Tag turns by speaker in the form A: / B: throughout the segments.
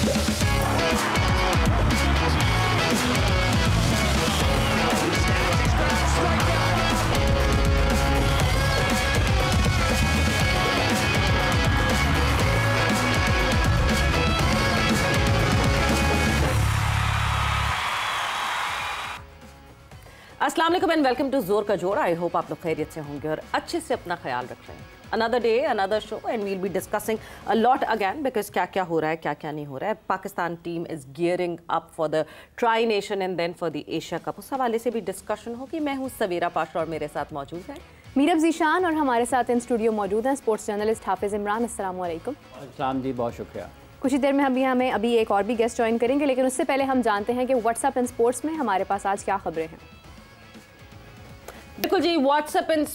A: अस्सलाम वालेकुम and welcome to जोर का जोर। आई होप आप लोग खैरियत से होंगे और अच्छे से अपना ख्याल रख रहे हैं। Another day another show and we'll be discussing a lot again because क्या क्या हो रहा है, क्या क्या नहीं हो रहा है। Pakistan team is gearing up for the tri nation and then for the Asia Cup. उस हवाले से भी डिस्कशन होगी। मैं हूँ सवेरा पाशा और मेरे साथ मौजूद है
B: मीरब ज़ीशान और हमारे साथ इन स्टूडियो मौजूद हैं स्पोर्ट्स जर्नलिस्ट हाफिज़ इमरान। अस्सलाम वालेकुम।
C: अस्सलाम जी, बहुत शुक्रिया।
B: कुछ ही देर में हमें अभी एक और भी गेस्ट ज्वाइन करेंगे, लेकिन उससे पहले हम जानते हैं कि व्हाट्सएप इन स्पोर्ट्स में हमारे पास आज क्या खबरें हैं।
A: बिल्कुल जी, व्हाट्सएप इन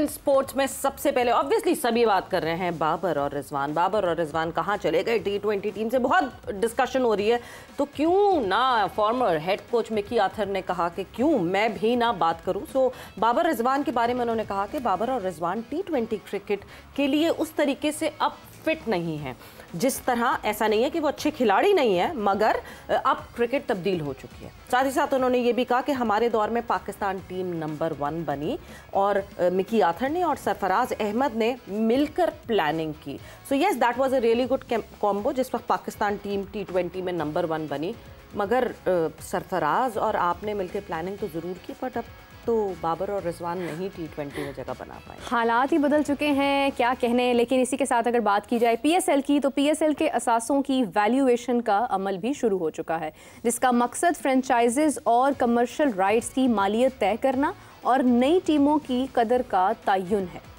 A: स्पोर्ट्स में सबसे पहले ऑब्वियसली सभी बात कर रहे हैं बाबर और रिजवान। बाबर और रिजवान कहाँ चले गए? T20 टीम से बहुत डिस्कशन हो रही है, तो क्यों ना farmer head coach Mickey Arthur ने कहा कि क्यों मैं भी ना बात करूं। सो बाबर रिजवान के बारे में उन्होंने कहा कि बाबर और रिजवान T20 क्रिकेट के लिए उस तरीके से अब फिट नहीं है जिस तरह। ऐसा नहीं है कि वो अच्छे खिलाड़ी नहीं है, मगर अब क्रिकेट तब्दील हो चुकी है। साथ ही साथ उन्होंने ये भी कहा कि हमारे दौर में पाकिस्तान टीम नंबर 1 बनी और मिकी आर्थर ने और सरफराज अहमद ने मिलकर प्लानिंग की। So yes, that was a really good combo जिस वक्त पाकिस्तान टीम T20 में नंबर 1 बनी। मगर सरफराज और आपने मिलकर प्लानिंग तो ज़रूर की, बट अब तो बाबर और रिजवान नहीं T20 में जगह बना पाए।
B: हालात ही बदल चुके हैं, क्या कहने। लेकिन इसी के साथ अगर बात की जाए PSL की, तो PSL के असासों की वैल्यूएशन का अमल भी शुरू हो चुका है, जिसका मकसद फ्रेंचाइजेज और कमर्शियल राइट्स की मालियत तय करना और नई टीमों की कदर का तयन है।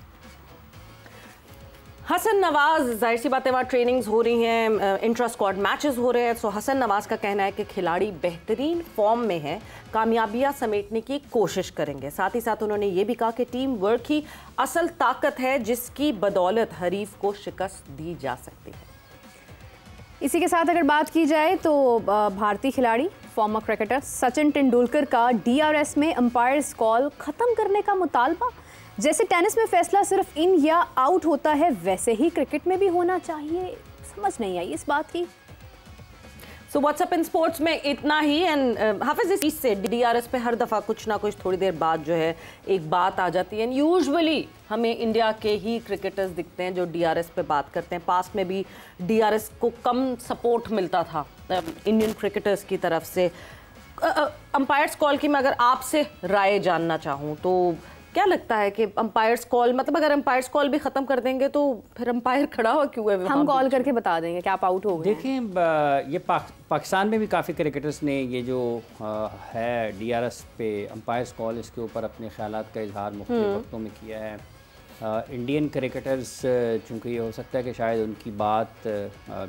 A: हसन नवाज, जाहिर सी बात है वहाँ ट्रेनिंग्स हो रही हैं, इंट्रा स्क्वाड मैचेस हो रहे हैं। सो हसन नवाज का कहना है कि खिलाड़ी बेहतरीन फॉर्म में है, कामयाबियां समेटने की कोशिश करेंगे। साथ ही साथ उन्होंने ये भी कहा कि टीम वर्क ही असल ताकत है जिसकी बदौलत हरीफ को शिकस्त दी जा सकती है।
B: इसी के साथ अगर बात की जाए तो भारतीय खिलाड़ी फॉर्मर क्रिकेटर सचिन तेंदुलकर का DRS में अंपायर्स कॉल खत्म करने का मुतालबा। जैसे टेनिस में फैसला सिर्फ इन या आउट होता है, वैसे ही क्रिकेट में भी होना चाहिए। समझ नहीं आई इस बात की।
A: सो व्हाट्सएप इन स्पोर्ट्स में इतना ही। एंड हाफिज, इस चीज़ से DRS पे हर दफ़ा कुछ ना कुछ थोड़ी देर बाद जो है एक बात आ जाती है। एंड यूजुअली हमें इंडिया के ही क्रिकेटर्स दिखते हैं जो DRS पे बात करते हैं। पास्ट में भी DRS को कम सपोर्ट मिलता था इंडियन क्रिकेटर्स की तरफ से। अंपायर्स कॉल की मैं अगर आपसे राय जानना चाहूँ तो क्या लगता है कि अंपायर्स कॉल, मतलब अगर अंपायर्स कॉल भी खत्म कर देंगे तो फिर अंपायर खड़ा हुआ क्यों है?
B: हम कॉल करके बता देंगे कि आप आउट हो गए।
C: देखें, ये पाकिस्तान में भी काफ़ी क्रिकेटर्स ने ये जो है DRS पे अंपायर्स कॉल, इसके ऊपर अपने ख्यालात का इजहार मुख्तलिफ वक्तों में किया है। इंडियन क्रिकेटर्स चूँकि ये हो सकता है कि शायद उनकी बात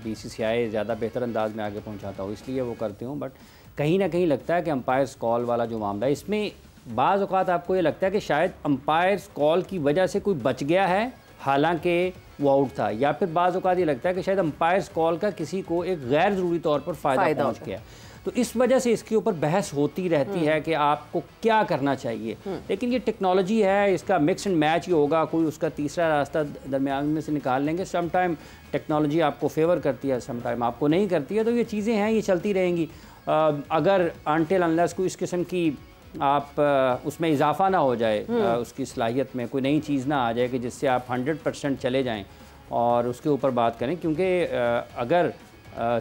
C: BCCI ज़्यादा बेहतर अंदाज में आगे पहुँचाता हो, इसलिए वो करते हों, बट कहीं ना कहीं लगता है कि अंपायर्स कॉल वाला जो मामला है, इसमें बाज़ औक़ात आपको ये लगता है कि शायद अंपायर्स कॉल की वजह से कोई बच गया है हालांकि वो आउट था, या फिर बाज़ औक़ात ये लगता है कि शायद अंपायर्स कॉल का किसी को एक गैर ज़रूरी तौर पर फ़ायदा पहुँच गया। तो इस वजह से इसके ऊपर बहस होती रहती है कि आपको क्या करना चाहिए। लेकिन ये टेक्नोलॉजी है, इसका मिक्स एंड मैच ही होगा, कोई उसका तीसरा रास्ता दरमियान में से निकाल लेंगे। सम टाइम टेक्नोलॉजी आपको फेवर करती है, सम टाइम आपको नहीं करती है। तो ये चीज़ें हैं, ये चलती रहेंगी। अगर अनटिल अनलेस कोई इस किस्म की आप उसमें इजाफा ना हो जाए, उसकी सलाहियत में कोई नई चीज़ ना आ जाए कि जिससे आप 100% चले जाएं और उसके ऊपर बात करें। क्योंकि अगर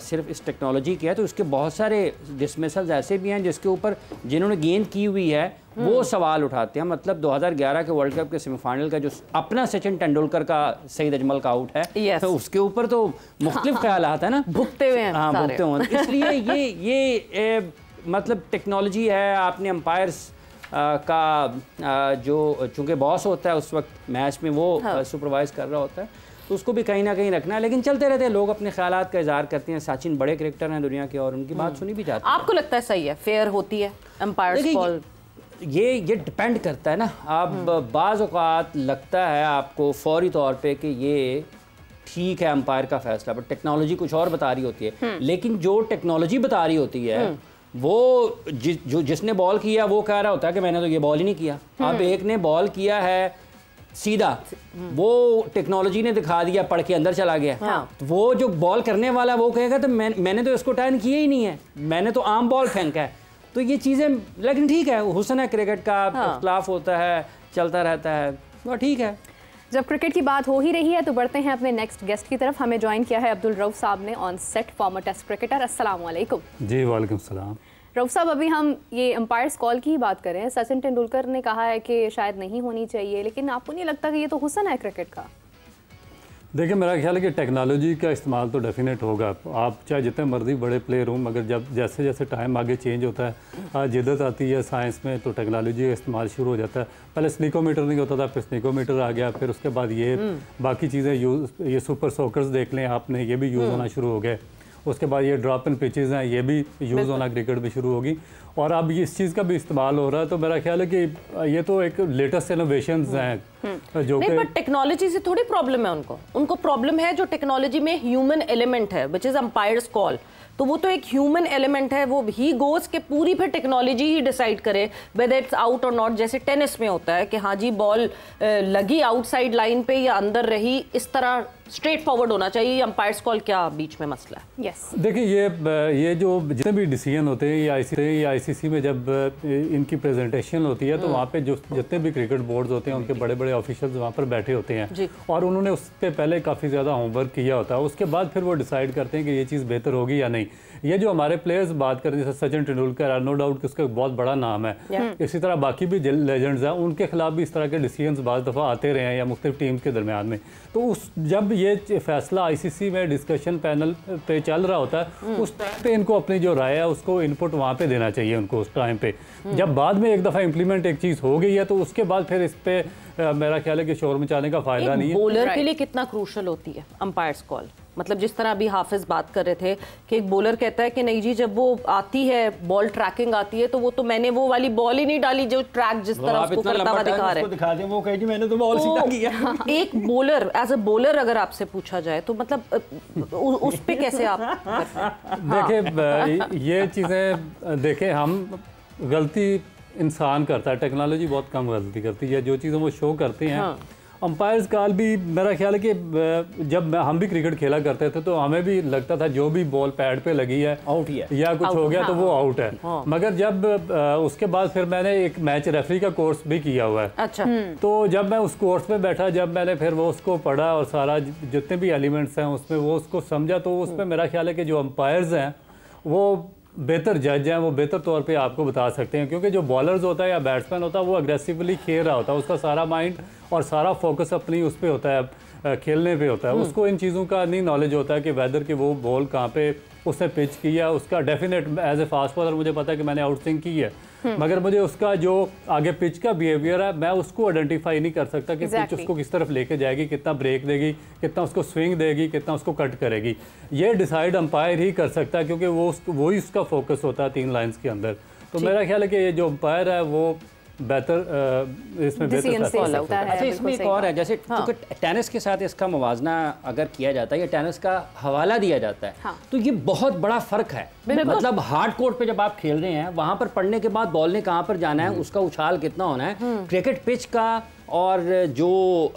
C: सिर्फ इस टेक्नोलॉजी की है तो उसके बहुत सारे डिसमिसल्स ऐसे भी हैं जिसके ऊपर जिन्होंने गेंद की हुई है वो सवाल उठाते हैं। मतलब 2011 के वर्ल्ड कप के सेमीफाइनल का जो अपना सचिन तेंदुलकर का सईद अजमल का आउट है, तो उसके ऊपर तो मुख्तलिफ ख्यालात है ना,
A: भुगते हुए हैं।
C: हाँ, भुगते हुए। इसलिए ये मतलब टेक्नोलॉजी है। आपने अंपायर्स का जो चूँकि बॉस होता है उस वक्त मैच में वो सुपरवाइज कर रहा होता है, तो उसको भी कहीं ना कहीं रखना है। लेकिन चलते रहते हैं, लोग अपने ख्यालात का इजहार करते हैं। सचिन बड़े क्रिकेटर हैं दुनिया के और उनकी बात सुनी भी जाती है।
A: आपको लगता है सही है, फेयर होती है अंपायर्स कॉल?
C: ये डिपेंड करता है ना। अब बाज़ औक़ात लगता है आपको फौरी तौर पे कि ये ठीक है अंपायर का फैसला, बट टेक्नोलॉजी कुछ और बता रही होती है। लेकिन जो टेक्नोलॉजी बता रही होती है वो जिसने बॉल किया वो कह रहा होता है कि मैंने तो ये बॉल ही नहीं किया। अब एक ने बॉल किया है सीधा वो टेक्नोलॉजी ने दिखा दिया, पढ़ के अंदर चला गया।
A: हाँ।
C: तो वो जो बॉल करने वाला वो कहेगा तो मैंने तो इसको टर्न किया ही नहीं है, मैंने तो आम बॉल फेंका है। तो ये चीज़ें, लेकिन ठीक है, हुस्न है क्रिकेट का, इख्तलाफ होता है, चलता रहता है, तो ठीक है।
B: जब क्रिकेट की बात हो ही रही है तो बढ़ते हैं अपने नेक्स्ट गेस्ट की तरफ। हमें ज्वाइन किया है अब्दुल रऊफ साहब ने on set, former test cricketer. अस्सलाम वालेकुम।
D: जी वालेकुम सलाम।
B: रऊफ साहब, अभी हम ये अंपायर्स कॉल की ही बात कर रहे हैं। सचिन तेंदुलकर ने कहा है कि शायद नहीं होनी चाहिए, लेकिन आपको नहीं लगता कि ये तो हुस्न है क्रिकेट का?
D: देखिए, मेरा ख्याल है कि टेक्नोलॉजी का इस्तेमाल तो डेफिनेट होगा। आप चाहे जितने मर्जी बड़े प्लेयर हों, मगर जब जैसे जैसे टाइम आगे चेंज होता है, जिद्दत आती है साइंस में, तो टेक्नोलॉजी का इस्तेमाल शुरू हो जाता है। पहले स्निकोमीटर नहीं होता था, फिर स्निकोमीटर आ गया, फिर उसके बाद ये बाकी चीज़ें यूज़, ये सुपर सॉकर्स देख लें आपने, ये भी यूज़ होना शुरू हो गए। उसके बाद ये ड्रॉप इन पिचेज़ हैं, ये भी यूज़ होना क्रिकेट में शुरू होगी, और अब इस चीज़ का भी इस्तेमाल हो रहा है। तो मेरा ख्याल है कि ये तो एक लेटेस्ट इनोवेशंस हैं जो
A: नहीं, पर टेक्नोलॉजी से थोड़ी प्रॉब्लम है उनको प्रॉब्लम है जो टेक्नोलॉजी में ह्यूमन एलिमेंट है, विच इज अंपायर्स कॉल। तो वो तो एक ह्यूमन एलिमेंट है, वो ही गोज के पूरी फिर टेक्नोलॉजी ही डिसाइड करे वेदर इट्स आउट और नॉट। जैसे टेनिस में होता है कि हाँ जी, बॉल लगी आउटसाइड लाइन पे या अंदर रही, इस तरह स्ट्रेट फॉरवर्ड होना चाहिए। अंपायर्स कॉल क्या बीच में मसला है?
B: यस,
D: देखिए, ये जो जितने भी डिसीजन होते हैं या आईसीसी में जब इनकी प्रेजेंटेशन होती है, तो वहाँ पे जो जितने भी क्रिकेट बोर्ड्स होते हैं, उनके बड़े बड़े ऑफिशियल्स वहाँ पर बैठे होते हैं, और उन्होंने उससे पहले काफ़ी ज़्यादा होमवर्क किया होता है। उसके बाद फिर वो डिसाइड करते हैं कि ये चीज़ बेहतर होगी या नहीं। ये जो हमारे प्लेयर्स बात करते हैं, जैसे सचिन तेंदुलकर, नो डाउट कि उसका बहुत बड़ा नाम है। इसी तरह बाकी भी लेजेंड्स हैं, उनके खिलाफ भी इस तरह के डिसीजंस बाज़ दफ़ा आते रहे हैं या मुख्तलिफ टीम्स के दरमियान में। तो जब ये फैसला आईसीसी में डिस्कशन पैनल पे चल रहा होता है, उस टाइम पे इनको अपनी जो राय है उसको इनपुट वहाँ पे देना चाहिए उनको उस टाइम पे। जब बाद में एक दफ़ा इम्प्लीमेंट एक चीज़ हो गई है, तो उसके बाद फिर इस पे मेरा ख्याल है कि शोर मचाने का फ़ायदा नहीं है।
A: बॉलर के लिए कितना क्रूशल होती है अंपायर्स कॉल? मतलब जिस तरह अभी हाफिज बात कर रहे थे कि एक बॉलर कहता है कि नहीं जी, जब वो आती है बॉल ट्रैकिंग आती है, तो वो तो मैंने वो वाली बॉल ही नहीं डाली जो ट्रैक जिस तरह उसको करता हुआ दिखा रहे हैं,
C: वो कहे जी मैंने तो बॉल सीधा किया।
A: एक बॉलर एज अ बॉलर अगर आपसे पूछा जाए तो मतलब उस पे कैसे आप
D: देखिए, ये चीज़ें देखें, हम गलती इंसान करता है, टेक्नोलॉजी बहुत कम गलती करती है। जो चीज़ें वो शो करते हैं, अंपायर्स कॉल भी मेरा ख्याल है कि जब हम भी क्रिकेट खेला करते थे तो हमें भी लगता था जो भी बॉल पैड पे लगी है
C: आउट ही है
D: या कुछ हो गया तो वो आउट है। मगर जब उसके बाद फिर मैंने एक मैच रेफरी का कोर्स भी किया हुआ है।
A: अच्छा।
D: तो जब मैं उस कोर्स में बैठा, जब मैंने फिर वो उसको पढ़ा और सारा जितने भी एलिमेंट्स हैं उसमें वो उसको समझा, तो उसमें मेरा ख्याल है कि जो अंपायर्स हैं वो बेहतर जज हैं, वो बेहतर तौर पे आपको बता सकते हैं। क्योंकि जो बॉलर्स होता है या बैट्समैन होता है, वो अग्रेसिवली खेल रहा होता है, उसका सारा माइंड और सारा फोकस अपनी उस पर होता है, खेलने पे होता है। उसको इन चीज़ों का नहीं नॉलेज होता है कि वेदर की वो बॉल कहाँ पे उसने पिच किया। उसका definite as a fast bowler मुझे पता है कि मैंने आउट स्विंग की है, मगर मुझे उसका जो आगे पिच का बिहेवियर है, मैं उसको आइडेंटिफाई नहीं कर सकता कि पिच उसको किस तरफ लेके जाएगी, कितना ब्रेक देगी, कितना उसको स्विंग देगी, कितना उसको कट करेगी। ये डिसाइड अंपायर ही कर सकता है, क्योंकि वो ही उसका फोकस होता है 3 लाइन्स के अंदर। तो मेरा ख्याल है कि ये जो अंपायर है वो बेहतर इसमें बेहतर
C: होता है। अच्छा, इसमें एक और है, जैसे क्योंकि टेनिस के साथ इसका मुवाजना अगर किया जाता है या टेनिस का हवाला दिया जाता है, तो ये बहुत बड़ा फर्क है। मतलब हार्ड कोर्ट पे जब आप खेल रहे हैं, वहां पर पढ़ने के बाद बॉल ने कहां पर जाना है, उसका उछाल कितना होना है, क्रिकेट पिच का और जो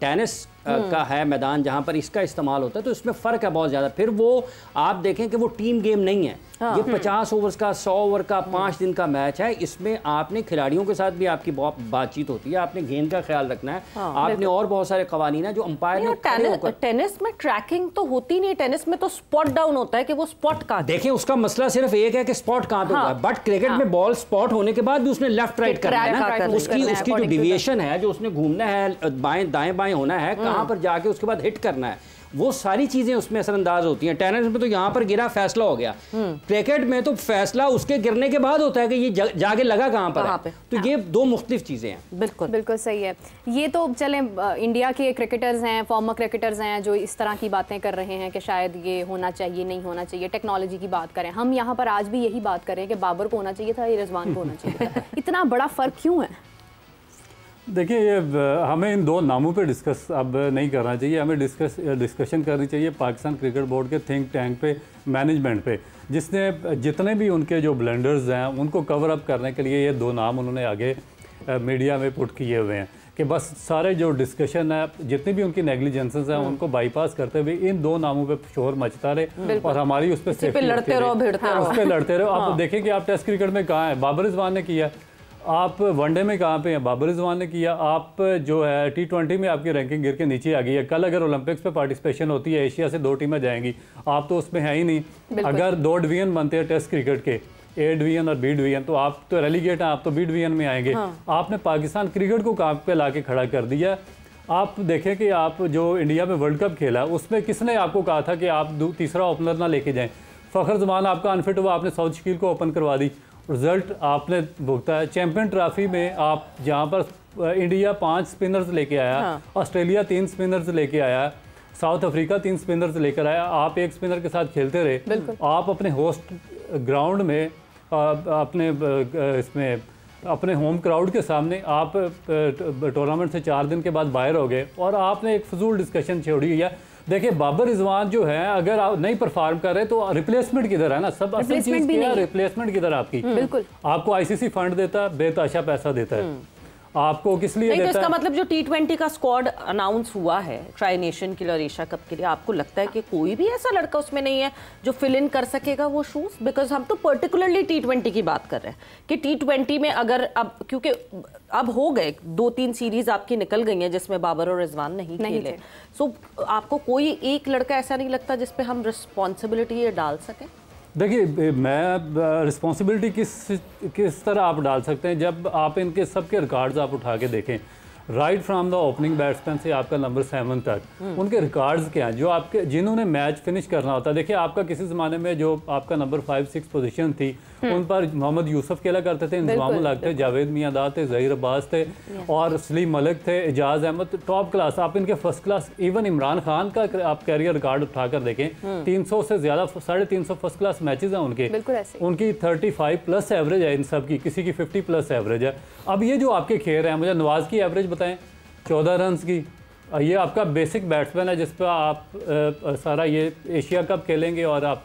C: टेनिस का है मैदान जहां पर इसका इस्तेमाल होता है, तो इसमें फ़र्क है बहुत ज़्यादा। फिर वो आप देखें कि वो टीम गेम नहीं है, ये 50 ओवर्स का 100 ओवर का 5 दिन का मैच है। इसमें आपने खिलाड़ियों के साथ भी आपकी बहुत बातचीत होती है, आपने गेंद का ख्याल रखना है, आपने और बहुत सारे कवानीन है जो अंपायर।
A: टेनिस में ट्रैकिंग तो होती नहीं, टेनिस में तो स्पॉट डाउन होता है कि वो स्पॉट कहाँ।
C: देखें, उसका मसला सिर्फ एक है कि स्पॉट कहाँ पे होगा, बट क्रिकेट में बॉल स्पॉट होने के बाद भी उसने लेफ्ट राइट करना है, उसकी जो डिविएशन है, जो उसने घूमना है, बाएं दाएं बाएं होना है, कहाँ पर जाके उसके बाद हिट करना है, वो सारी चीजें उसमें असरअंदाज होती हैं। टेनिस में तो यहाँ पर गिरा, फैसला हो गया। क्रिकेट में तो फैसला उसके गिरने के बाद होता है कि ये जाके लगा कहाँ पर है। तो ये 2 मुख्तलिफ चीजें हैं।
B: बिल्कुल सही है। ये तो चले इंडिया के क्रिकेटर्स हैं, फॉर्मर क्रिकेटर्स हैं जो इस तरह की बातें कर रहे हैं कि शायद ये होना चाहिए, नहीं होना चाहिए। टेक्नोलॉजी की बात करें, हम यहाँ पर आज भी यही बात करें कि बाबर को होना चाहिए था, ये रिजवान को होना चाहिए था। इतना बड़ा फर्क क्यों है?
D: देखिए, ये हमें इन 2 नामों पे डिस्कस अब नहीं करना चाहिए, हमें डिस्कशन करनी चाहिए पाकिस्तान क्रिकेट बोर्ड के थिंक टैंक पे, मैनेजमेंट पे, जिसने जितने भी उनके जो ब्लंडर्स हैं उनको कवर अप करने के लिए ये 2 नाम उन्होंने आगे मीडिया में पुट किए हुए हैं। कि बस सारे जो डिस्कशन है, जितनी भी उनकी नेग्लिजेंसेस हैं, उनको बाईपास करते हुए इन दो नामों पे शोर मचता रहे और हमारी उस पर
A: लड़ते रहो, भिड़ते रहो,
D: उस पर लड़ते रहो। आप देखें कि आप टेस्ट क्रिकेट में कहाँ हैं, बाबर रिजवान ने किया, आप वनडे में कहाँ पे हैं, बाबर रिजवान ने किया, आप जो है T20 में आपकी रैंकिंग गिर के नीचे आ गई है। कल अगर ओलंपिक्स पे पार्टिसिपेशन होती है, एशिया से 2 टीमें जाएंगी, आप तो उसमें है ही नहीं। अगर 2 डिवीजन बनते हैं टेस्ट क्रिकेट के, A डिवीजन और B डिवीजन, तो आप तो रेलीगेट हैं, आप तो B डिवीजन में आएंगे। आपने पाकिस्तान क्रिकेट को काम पे ला के खड़ा कर दिया। आप देखें कि आप जो इंडिया में वर्ल्ड कप खेला, उसमें किसने आपको कहा था कि आप तीसरा ओपनर ना लेके जाएं? फ़खर जमान आपका अनफिट हुआ, आपने साउथ शकील को ओपन करवा दी, रिजल्ट आपने भुगता है। चैंपियन ट्रॉफी में आप जहाँ पर इंडिया 5 स्पिनर्स लेके आया, ऑस्ट्रेलिया 3 स्पिनर्स लेके आया, साउथ अफ्रीका 3 स्पिनर्स लेकर आया, आप 1 स्पिनर के साथ खेलते रहे। आप अपने होस्ट ग्राउंड में अपने इसमें अपने होम क्राउड के सामने आप टूर्नामेंट से 4 दिन के बाद बाहर हो गए और आपने एक फजूल डिस्कशन छोड़ी है। देखिए बाबर रिजवान जो है, अगर आप नहीं परफॉर्म कर रहे तो रिप्लेसमेंट किधर है ना, सब असल चीज क्या है, रिप्लेसमेंट किधर आपकी।
B: बिल्कुल,
D: आपको आईसीसी फंड देता है, बेतहाशा पैसा देता है, आपको किस लिए देता है?
A: तो इसका मतलब जो T20 का स्क्वाड अनाउंस हुआ है ट्राई नेशन के लिए और एशिया कप के लिए, आपको लगता है कि कोई भी ऐसा लड़का उसमें नहीं है जो फिल इन कर सकेगा वो शूज? बिकॉज हम तो पर्टिकुलरली T20 की बात कर रहे हैं कि T20 में अगर अब, क्योंकि अब हो गए 2-3 सीरीज आपकी निकल गई हैं जिसमें बाबर और रिजवान नहीं खेले, सो आपको कोई एक लड़का ऐसा नहीं लगता जिस पे हम रिस्पॉन्सिबिलिटी ये डाल सकें?
D: देखिए, मैं रिस्पॉन्सिबिलिटी किस तरह आप डाल सकते हैं, जब आप इनके सबके रिकॉर्ड्स आप उठा के देखें, right from the opening batsman से आपका नंबर 7 तक, उनके रिकॉर्ड्स क्या हैं जो आपके, जिन्होंने मैच फिनिश करना होता है। देखिए आपका किसी ज़माने में जो आपका नंबर 5-6 पोजीशन थी, उन पर मोहम्मद यूसुफ खेला करते थे, इंतजाम उल-हक थे, जावेद मियांदाद थे, ज़हीर अब्बास थे और सलीम मलिक थे, एजाज अहमद, टॉप क्लास। आप इनके first class, even Imran Khan का आप कैरियर रिकॉर्ड उठाकर देखें, 300 से ज़्यादा, 350 फर्स्ट क्लास मैचेस हैं उनके, उनकी 35+ एवरेज है इन सब की, किसी की 50+ एवरेज है। अब ये जो आपके खेल हैं, मुझे नवाज की एवरेज बताएं 14 रन की, ये आपका बेसिक बैट्समैन है जिस पर आप सारा ये एशिया कप खेलेंगे और आप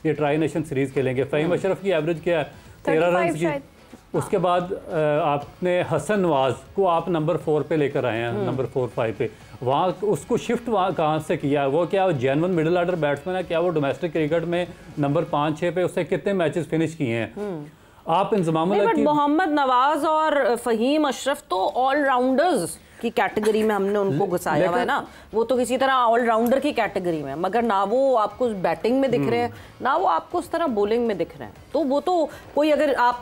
D: ये ट्राई नेशन सीरीज़ खेलेंगे। फ़हीम अशरफ की एवरेज क्या है? 13 रन की। उसके बाद आपने हसन नवाज को आप नंबर 4 पे लेकर आए हैं, नंबर 4-5 पे, वहाँ उसको शिफ्ट वहाँ कहाँ से किया? वो क्या वो जेन्युइन मिडिल ऑर्डर बैट्समैन है? क्या वो डोमेस्टिक क्रिकेट में नंबर 5-6 पे उससे कितने मैचेस फिनिश किए हैं? आप इंतजाम
A: मोहम्मद नवाज और फ़हीम अशरफ तो ऑलराउंडर्स की कैटेगरी में हमने उनको घुसाया हुआ है ना, वो तो किसी तरह ऑलराउंडर की कैटेगरी में, मगर ना वो आपको बैटिंग में दिख रहे हैं ना वो आपको उस तरह बॉलिंग में दिख रहे हैं। तो वो तो कोई अगर आप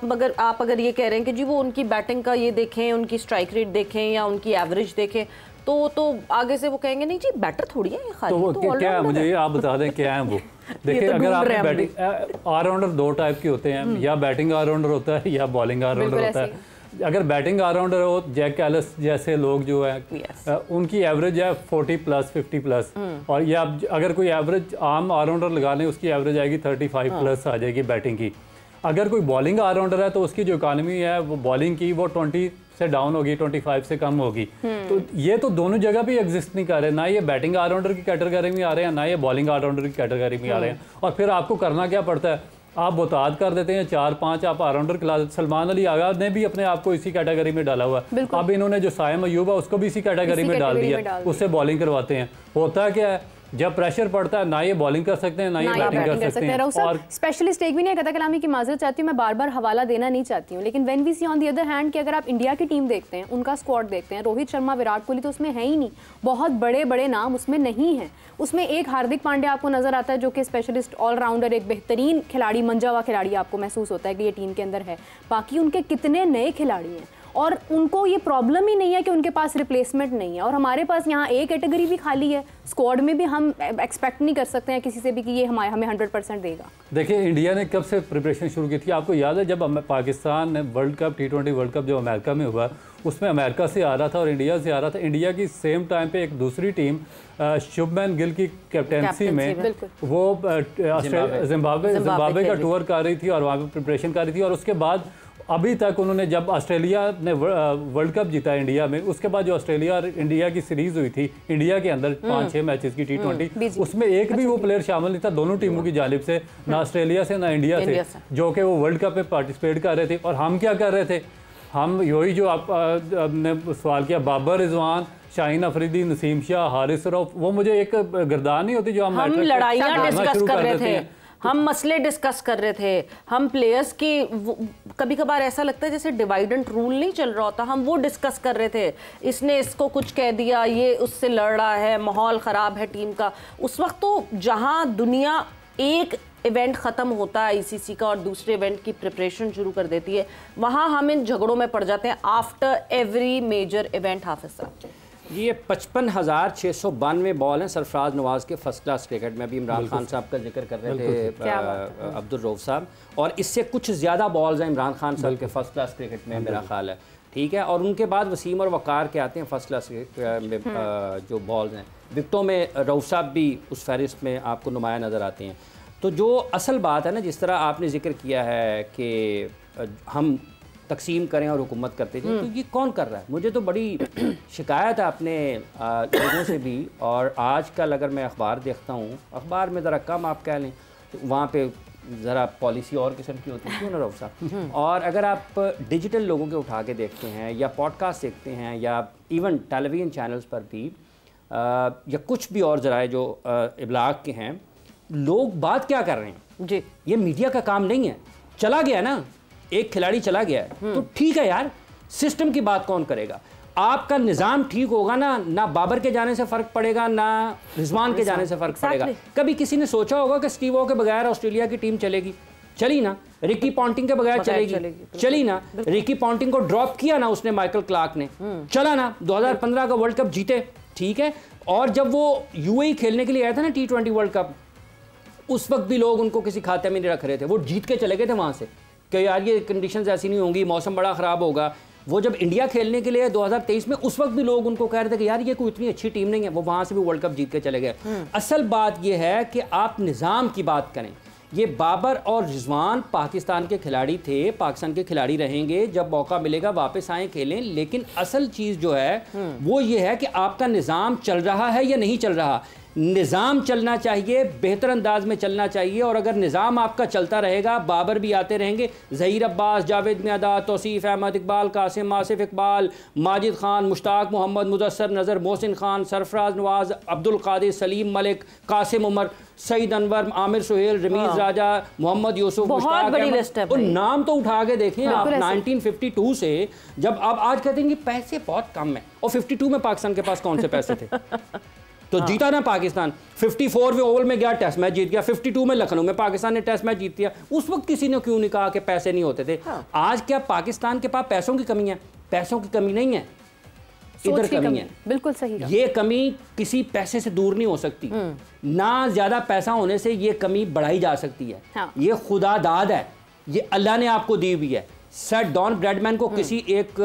A: अगर ये कह रहे हैं कि जी वो उनकी बैटिंग का ये देखें, उनकी स्ट्राइक रेट देखें या उनकी एवरेज देखें, तो आगे से वो कहेंगे नहीं जी बैटर थोड़ी है ये, खाली
D: तो क्या है, मुझे आप बता दें क्या है वो। देखिए
A: तो
D: अगर आपने बैटिंग ऑलराउंडर 2 टाइप के होते हैं, या बैटिंग ऑलराउंडर होता है या बॉलिंग ऑलराउंडर होता है। अगर बैटिंग ऑलराउंडर हो, जैक कैलिस जैसे लोग जो है उनकी एवरेज है 40+, 50+, और या अगर कोई एवरेज आम ऑलराउंडर लगा लें उसकी एवरेज आएगी 35+ आ जाएगी बैटिंग की। अगर कोई बॉलिंग ऑलराउंडर है तो उसकी जो इकॉनमी है वो बॉलिंग की वो 20 से डाउन होगी, 25 से कम होगी। तो ये तो दोनों जगह भी एग्जिस्ट नहीं कर रहे, ना ये बैटिंग ऑलराउंडर की कैटेगरी में आ रहे हैं, ना ये बॉलिंग ऑलराउंडर की कैटेगरी में आ रहे हैं। और फिर आपको करना क्या पड़ता है, आप बोताद कर देते हैं 4-5 आप ऑलराउंडर क्लास। सलमान अली आगा ने भी अपने आप को इसी कैटेगरी में डाला हुआ है। अब इन्होंने जो साइम अयूब है उसको भी इसी कैटेगरी में डाल दिया, उससे बॉलिंग करवाते हैं। होता क्या है, जब प्रेशर पड़ता है ना ये बॉलिंग कर सकते हैं ना ये बैटिंग कर सकते हैं।
B: और स्पेशलिस्ट एक भी नहीं, कथा कलामी की माजरत चाहती हूँ, मैं बार बार हवाला देना नहीं चाहती हूँ, लेकिन when we see on the other hand कि अगर आप इंडिया की टीम देखते हैं, उनका स्क्वाड देखते हैं, रोहित शर्मा, विराट कोहली तो उसमें है ही नहीं, बहुत बड़े बड़े नाम उसमें नहीं हैं। उसमें एक हार्दिक पांड्या आपको नजर आता है जो कि स्पेशलिस्ट ऑलराउंडर, एक बेहतरीन खिलाड़ी, मंजा हुआ खिलाड़ी आपको महसूस होता है कि ये टीम के अंदर है। बाकी उनके कितने नए खिलाड़ी हैं और उनको ये प्रॉब्लम ही नहीं है कि उनके पास रिप्लेसमेंट नहीं है। और हमारे पास यहाँ एक कैटेगरी भी खाली है, स्क्वाड में भी हम एक्सपेक्ट नहीं कर सकते हैं किसी से भी कि ये हमें 100% देगा।
D: देखिए इंडिया ने कब से प्रिपरेशन शुरू की थी, आपको याद है जब पाकिस्तान ने world cup T20 world cup जो अमेरिका में हुआ, उसमें अमेरिका से आ रहा था और इंडिया से आ रहा था। इंडिया की सेम टाइम पे एक दूसरी टीम शुभमैन गिल की कैप्टेंसी में वो जिम्बाब्वे का टूर कर रही थी और वहाँ पे प्रिपरेशन कर रही थी। और उसके बाद अभी तक उन्होंने, जब ऑस्ट्रेलिया ने वर्ल्ड कप जीता इंडिया में, उसके बाद जो ऑस्ट्रेलिया और इंडिया की सीरीज हुई थी इंडिया के अंदर 5-6 मैचेस की T20, उसमें एक भी वो प्लेयर शामिल नहीं था दोनों टीमों की जानिब से, ना ऑस्ट्रेलिया से ना इंडिया से, जो कि वो वर्ल्ड कप में पार्टिसिपेट कर रहे थे। और हम क्या कर रहे थे, हम यही जो आपने सवाल किया, बाबर रिजवान, शाहीन अफरीदी, नसीम शाह, हारिस रऊफ, वो मुझे एक गिरदार नहीं होती जो हम
A: लड़ाइयाँ डिस्कस कर रहे थे, हम मसले डिस्कस कर रहे थे, हम प्लेयर्स की कभी कभार ऐसा लगता है जैसे डिवाइड एंड रूल नहीं चल रहा होता, हम वो डिस्कस कर रहे थे। इसने इसको कुछ कह दिया, ये उससे लड़ रहा है, माहौल ख़राब है टीम का। उस वक्त तो जहाँ दुनिया एक इवेंट ख़त्म होता है आईसीसी का और दूसरे इवेंट की प्रिपरेशन शुरू कर देती है, वहाँ हम इन झगड़ों में पड़ जाते हैं आफ्टर एवरी मेजर इवेंट। हाफिज साहब,
C: ये 55,692 बॉल हैं सरफराज नवाज के फर्स्ट क्लास क्रिकेट में। अभी इमरान खान साहब का जिक्र कर रहे थे अब्दुल रऊफ साहब, और इससे कुछ ज़्यादा बॉल्स हैं इमरान खान साहब के फर्स्ट क्लास क्रिकेट में, मेरा ख्याल है, ठीक है। और उनके बाद वसीम और वकार के आते हैं फर्स्ट क्लास में जो बॉल्स हैं। विकटों में रऊफ साहब भी उस फहरिस्त में आपको नुमाया नज़र आते हैं। तो जो असल बात है ना, जिस तरह आपने जिक्र किया है कि हम तकसीम करें और हुकूमत करते थे, तो ये कौन कर रहा है? मुझे तो बड़ी शिकायत है अपने लोगों से भी, और आजकल अगर मैं अखबार देखता हूँ, अखबार में ज़रा कम आप कह लें, तो वहाँ पे ज़रा पॉलिसी और किस्म की होती है, क्यों ना रऊफ साहब। और अगर आप डिजिटल लोगों के उठा के देखते हैं या पॉडकास्ट देखते हैं या इवन टेलीविज़न चैनल्स पर भी या कुछ भी और ज़राए जो इब्लाग के हैं, लोग बात क्या कर रहे हैं
A: जी,
C: ये मीडिया का काम नहीं है। चला गया ना, एक खिलाड़ी चला गया है तो ठीक है यार, सिस्टम की बात कौन करेगा? आपका निज़ाम ठीक होगा ना बाबर के जाने से फ़र्क पड़ेगा, ना रिजवान के जाने से फ़र्क पड़ेगा। कभी किसी ने सोचा होगा कि स्टीव ओ के बगैर ऑस्ट्रेलिया की टीम चलेगी? चली ना। रिकी पॉन्टिंग के बगैर चलेगी? चली ना। रिकी पॉन्टिंग को ड्रॉप किया ना उसने, माइकल क्लार्क ने, चला ना। 2015 का वर्ल्ड कप जीते, ठीक है। और जब वो यूएई खेलने के लिए आया था ना T20 वर्ल्ड कप, उस वक्त भी लोग उनको किसी खाते में नहीं रख रहे थे, वो जीत के चले गए थे वहाँ से कि यार ये कंडीशंस ऐसी नहीं होंगी, मौसम बड़ा ख़राब होगा। वो जब इंडिया खेलने के लिए 2023 में, उस वक्त भी लोग उनको कह रहे थे कि यार ये कोई इतनी अच्छी टीम नहीं है, वो वहाँ से भी वर्ल्ड कप जीत के चले गए। असल बात ये है कि आप निज़ाम की बात करें। ये बाबर और रिजवान पाकिस्तान के खिलाड़ी थे, पाकिस्तान के खिलाड़ी रहेंगे, जब मौका मिलेगा वापस आए खेलें, लेकिन असल चीज़ जो है वो ये है कि आपका निज़ाम चल रहा है या नहीं चल रहा। निज़ाम चलना चाहिए, बेहतर अंदाज में चलना चाहिए, और अगर निज़ाम आपका चलता रहेगा, बाबर भी आते रहेंगे, ज़हीर अब्बास, जावेद मियादाद, तौसीफ़ अहमद, इकबाल कासिम, आसिफ इकबाल, माजिद खान, मुश्ताक मोहम्मद, मुदस्सर नज़र, मोहसिन खान, सरफराज नवाज, अब्दुल कादिर, सलीम मलिक, कासिम उमर, सईद अनवर, आमिर सुहेल, रमीज़ राजा, मोहम्मद यूसुफ, मुश्ताक अहमद, और नाम तो उठा के देखिए आप। 1952 से जब आप आज कहते हैं कि पैसे बहुत कम है, और 52 में पाकिस्तान के पास कौन से पैसे थे? तो जीता ना पाकिस्तान। 54 में ओवल में गया, टेस्ट मैच जीत गया। 52 में लखनऊ में पाकिस्तान ने टेस्ट मैच जीत दिया। उस वक्त किसी ने क्यों नहीं कहा कि पैसे नहीं होते थे? आज क्या पाकिस्तान के पास पैसों की कमी है? पैसों की कमी नहीं है, इधर कमी है।
B: बिल्कुल सही।
C: ये कमी किसी पैसे से दूर नहीं हो सकती, ना ज्यादा पैसा होने से ये कमी बढ़ाई जा सकती है। ये खुदा दाद है, ये अल्लाह ने आपको दी हुई है। सर डॉन ब्रैडमैन को किसी एक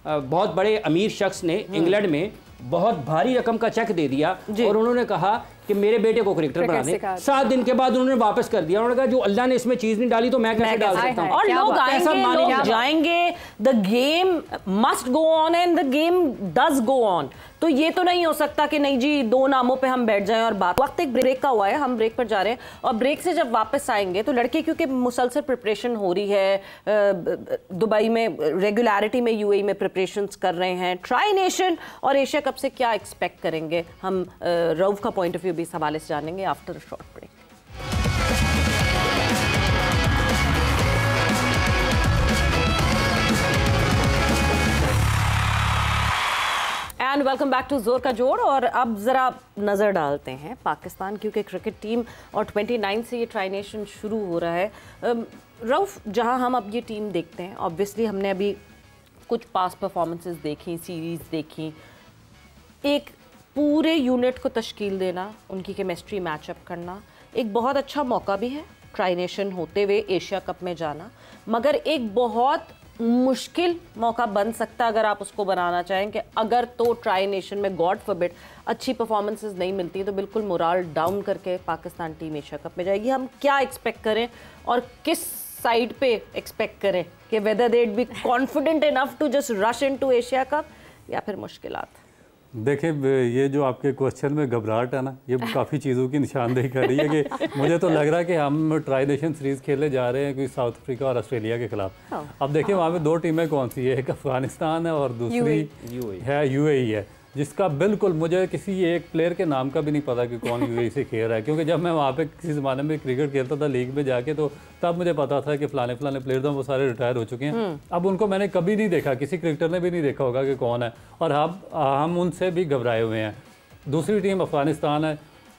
C: बहुत बड़े अमीर शख्स ने इंग्लैंड में बहुत भारी रकम का चेक दे दिया और उन्होंने कहा कि मेरे बेटे को क्रिकेटर बना दे। 7 दिन के बाद उन्होंने वापस कर दिया। उन्होंने कहा जो अल्लाह ने इसमें चीज नहीं डाली तो मैं कैसे डाल सकता हूं?
A: और लोग आएंगे, लोग जाएंगे। The game must go on and the game does go on. तो ये तो नहीं हो सकता कि नहीं जी 2 नामों पे हम बैठ जाएं और बात। वक्त एक ब्रेक का हुआ है, हम ब्रेक पर जा रहे हैं, और ब्रेक से जब वापस आएंगे तो लड़के क्योंकि मुसलसल प्रिपरेशन हो रही है, दुबई में रेगुलरिटी में यूएई में प्रिपरेशंस कर रहे हैं, ट्राई नेशन और एशिया कप से क्या एक्सपेक्ट करेंगे, हम रऊफ का पॉइंट ऑफ व्यू भी इस हवाले से जानेंगे after a short break. And welcome back to जोर का जोड़। और अब ज़रा नज़र डालते हैं पाकिस्तान, क्योंकि क्रिकेट टीम और 29 से ये ट्राई नेशन शुरू हो रहा है। रऊफ, जहां हम अब ये टीम देखते हैं, ऑब्वियसली हमने अभी कुछ पास्ट परफॉर्मेंसेस देखी, सीरीज़ देखी, एक पूरे यूनिट को तश्कील देना, उनकी केमिस्ट्री मैचअप करना एक बहुत अच्छा मौका भी है ट्राई नेशन होते हुए एशिया कप में जाना, मगर एक बहुत मुश्किल मौका बन सकता है अगर आप उसको बनाना चाहें कि अगर तो ट्राई नेशन में गॉड फॉरबिड अच्छी परफॉर्मेंसेस नहीं मिलती तो बिल्कुल मोराल डाउन करके पाकिस्तान टीम एशिया कप में जाएगी। हम क्या एक्सपेक्ट करें और किस साइड पे एक्सपेक्ट करें कि whether they be confident enough to just rush into Asia Cup या फिर मुश्किलात?
D: देखिए, ये जो आपके क्वेश्चन में घबराहट है ना, ये काफ़ी चीज़ों की निशानदेही कर रही है कि मुझे तो लग रहा है कि हम ट्राई नेशन सीरीज़ खेलने जा रहे हैं कोई साउथ अफ्रीका और ऑस्ट्रेलिया के खिलाफ। अब देखिए वहाँ पे दो टीमें कौन सी है, एक अफगानिस्तान है और दूसरी है यूएई है, जिसका बिल्कुल मुझे किसी एक प्लेयर के नाम का भी नहीं पता कि कौन यूएई से खेल रहा है। क्योंकि जब मैं वहाँ पे किसी ज़माने में क्रिकेट खेलता था लीग में जाके, तो तब मुझे पता था कि फलाने प्लेयर तो वो सारे रिटायर हो चुके हैं। अब उनको मैंने कभी नहीं देखा, किसी क्रिकेटर ने भी नहीं देखा होगा कि कौन है, और हम उनसे भी घबराए हुए हैं। दूसरी टीम अफगानिस्तान है,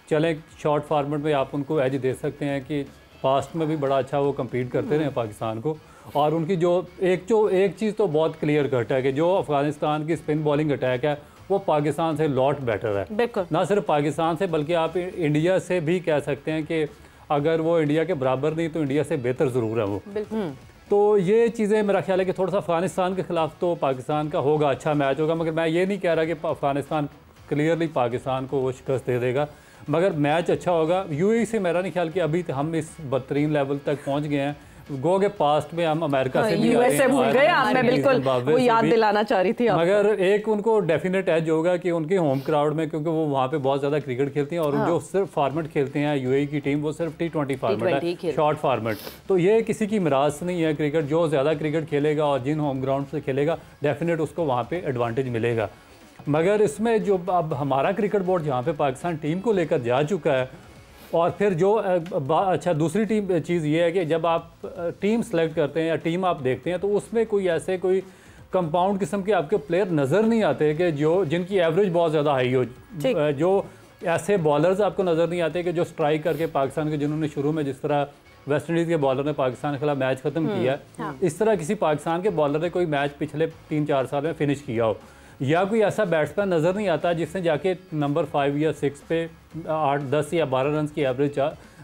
D: चलें शॉर्ट फार्मेट में आप उनको एज दे सकते हैं कि पास्ट में भी बड़ा अच्छा वो कम्पीट करते रहे पाकिस्तान को। और उनकी जो एक चीज़ तो बहुत क्लियर कट है कि जो अफगानिस्तान की स्पिन बॉलिंग अटैक है वो पाकिस्तान से लॉट बेटर है।
A: बिल्कुल,
D: ना सिर्फ पाकिस्तान से बल्कि आप इंडिया से भी कह सकते हैं कि अगर वो इंडिया के बराबर नहीं तो इंडिया से बेहतर ज़रूर है वो। तो ये चीज़ें मेरा ख्याल है कि थोड़ा सा अफगानिस्तान के ख़िलाफ़ तो पाकिस्तान का होगा, अच्छा मैच होगा, मगर मैं ये नहीं कह रहा कि अफगानिस्तान क्लियरली पाकिस्तान को वो शिकस्त दे देगा, मगर मैच अच्छा होगा। यूएई से मेरा नहीं ख्याल कि अभी हम इस बदतरीन लेवल तक पहुँच गए हैं। गो के पास्ट में हम अमेरिका से भी
A: यूएसए भूल गए, मैं बिल्कुल वो याद दिलाना चाह रही थी।
D: मगर एक उनको डेफिनेट एज होगा कि उनके होम क्राउड में, क्योंकि वो वहाँ पे बहुत ज़्यादा क्रिकेट खेलती हैं और जो सिर्फ फार्मेट खेलते हैं यूएई की टीम, वो सिर्फ T20 फार्मेट है, शॉर्ट फार्मेट। तो ये किसी की मिराज नहीं है क्रिकेट, जो ज़्यादा क्रिकेट खेलेगा और जिन होम ग्राउंड से खेलेगा डेफिनेट उसको वहाँ पर एडवांटेज मिलेगा। मगर इसमें जो अब हमारा क्रिकेट बोर्ड जहाँ पे पाकिस्तान टीम को लेकर जा चुका है, और फिर जो अच्छा दूसरी चीज़ ये है कि जब आप टीम सेलेक्ट करते हैं या टीम आप देखते हैं तो उसमें कोई कंपाउंड किस्म के आपके प्लेयर नज़र नहीं आते कि जिनकी एवरेज बहुत ज़्यादा हाई हो, जो ऐसे बॉलर्स आपको नज़र नहीं आते कि जो स्ट्राइक करके पाकिस्तान के, जिन्होंने शुरू में जिस तरह वेस्ट इंडीज़ के बॉलर ने पाकिस्तान के खिलाफ मैच ख़त्म किया, इस तरह किसी पाकिस्तान के बॉलर ने कोई मैच पिछले 3-4 साल में फिनिश किया हो, या कोई ऐसा बैट्समैन नज़र नहीं आता जिसने जाके नंबर 5 या 6 पे 8-10 या 12 रन की एवरेज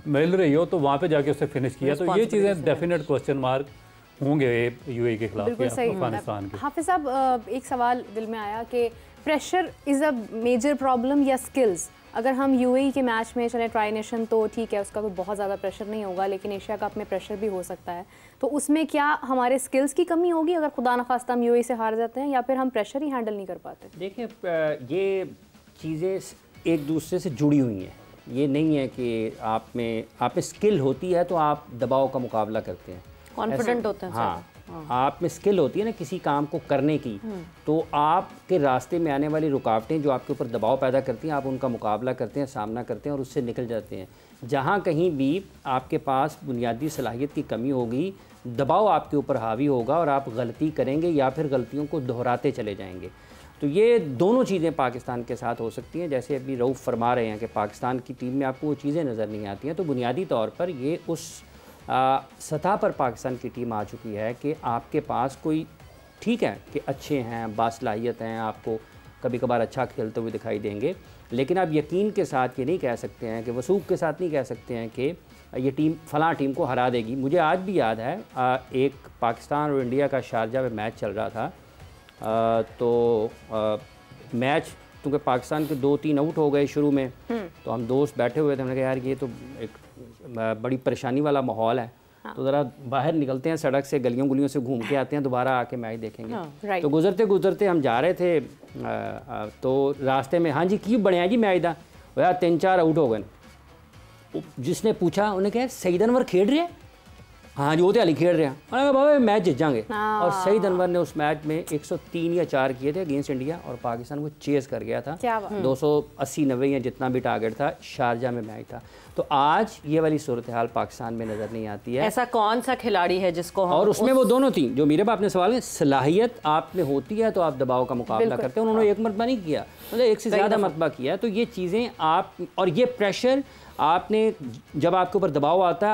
D: मिल रही हो तो वहाँ पे जाके उससे फिनिश किया। तो ये चीज़ें डेफिनेट क्वेश्चन मार्क होंगे यूएई के खिलाफ या अफगानिस्तान के।
B: हाफिज साहब, एक सवाल दिल में आया कि pressure is a major problem या स्किल्स? अगर हम यूएई के मैच में चले ट्राई नेशन तो ठीक है, उसका कोई बहुत ज़्यादा प्रेशर नहीं होगा, लेकिन एशिया कप में प्रेशर भी हो सकता है, तो उसमें क्या हमारे स्किल्स की कमी होगी अगर खुदा न खास्ता हम यूएई से हार जाते हैं, या फिर हम प्रेशर ही हैंडल नहीं कर पाते?
C: देखिए, ये चीज़ें एक दूसरे से जुड़ी हुई हैं। ये नहीं है कि आप में स्किल होती है तो आप दबाव का मुकाबला करते हैं,
A: कॉन्फिडेंट होते हैं।
C: हाँ, आप में स्किल होती है ना किसी काम को करने की, तो आपके रास्ते में आने वाली रुकावटें जो आपके ऊपर दबाव पैदा करती हैं, आप उनका मुकाबला करते हैं, सामना करते हैं और उससे निकल जाते हैं। जहाँ कहीं भी आपके पास बुनियादी सलाहियत की कमी होगी, दबाव आपके ऊपर हावी होगा और आप गलती करेंगे या फिर गलतियों को दोहराते चले जाएंगे। तो ये दोनों चीज़ें पाकिस्तान के साथ हो सकती हैं। जैसे अभी रऊफ़ फरमा रहे हैं कि पाकिस्तान की टीम में आपको वो चीज़ें नज़र नहीं आती हैं, तो बुनियादी तौर पर ये उस सतह पर पाकिस्तान की टीम आ चुकी है कि आपके पास कोई, ठीक है कि अच्छे हैं, बासलाहियत हैं, आपको कभी कभार अच्छा खेलते हुए दिखाई देंगे, लेकिन आप यकीन के साथ ये नहीं कह सकते हैं कि वसूख के साथ नहीं कह सकते हैं कि ये टीम फ़लाँ टीम को हरा देगी। मुझे आज भी याद है एक पाकिस्तान और इंडिया का शारजा में मैच चल रहा था, मैच क्योंकि पाकिस्तान के 2-3 आउट हो गए शुरू में, तो हम दोस्त बैठे हुए थे, हमने कहा यार ये तो एक बड़ी परेशानी वाला माहौल है, तो ज़रा बाहर निकलते हैं, सड़क से गलियों गुलियों से घूम के आते हैं, दोबारा आके मैच देखेंगे। तो गुजरते गुजरते हम जा रहे थे, तो रास्ते में हाँ जी क्यों बढ़िया जी मैच दा यार 3-4 आउट हो गए। जिसने पूछा उन्हें कहा सईद अनवर खेल रहे हैं? हाँ जी वो तो हाली खेल रहे हैं। अरे बाबा मैच जीत जाएंगे। और सईद अनवर ने उस मैच में 103 या 4 किए थे अगेंस्ट इंडिया और पाकिस्तान को चेस कर गया था। 280-90 या जितना भी टारगेट था, शारजा में मैच था। तो आज ये वाली सूरत हाल पाकिस्तान में नज़र नहीं आती है।
A: ऐसा कौन सा खिलाड़ी है जिसको हम,
C: और उसमें वो दोनों थी जो मेरे बाप ने सवाल है, सलाहियत आप में होती है तो आप दबाव का मुकाबला करते हैं। उन्होंने एक मरतबा नहीं किया, मतलब एक से ज़्यादा मरतबा किया। तो ये चीज़ें आप, और ये प्रेशर आपने, जब आपके ऊपर दबाव आता है